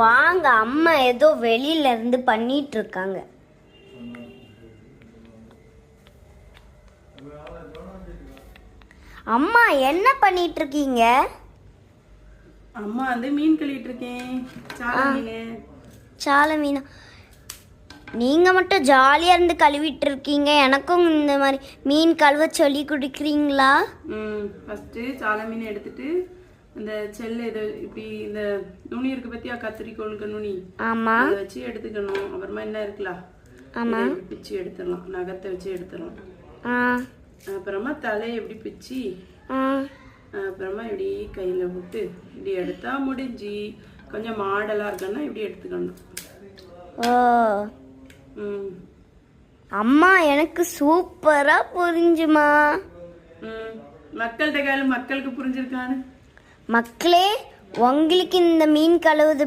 வாங்க, அம்மா ஏதோ வெளியில இருந்து பண்ணிட்டு இருக்காங்க. அம்மா என்ன பண்ணிட்டு இருக்கீங்க? அம்மா வந்து மீன் கழுவிட்டு இருக்கேன். சால மீனா? நீங்க மட்டும் ஜாலியா இருந்து கழுவிட்டு இருக்கீங்க, எனக்கும் இந்த மாதிரி மீன் கழுவ சொல்லி கொடுக்குறீங்களா? ஃபர்ஸ்ட் சால மீன் எடுத்துட்டு இந்த செல்ல இது இப்படி இந்த நுனி இருக்கு பத்தியா, கத்திரிக்கோளுக்கு நுனி. ஆமா, அதை வச்சு எடுத்துக்கணும். அப்புறமா என்ன இருக்கலாம், ஆமா, பிச்சு எடுத்துடலாம். நகத்தை வச்சு எடுத்துடலாம். அப்புறமா தலையை எப்படி பிச்சு, அப்புறமா இப்படி கையில விட்டு இப்படி எடுத்தா முடிஞ்சு. கொஞ்சம் மாடலா இருக்குன்னா இப்படி எடுத்துக்கணும். ஓ, அம்மா எனக்கு சூப்பரா புரிஞ்சுமா. மக்கள்கிட்ட கேளு, மக்களுக்கு புரிஞ்சிருக்கான்னு. மக்களே, உங்களுக்கு இந்த மீன் கழுவுது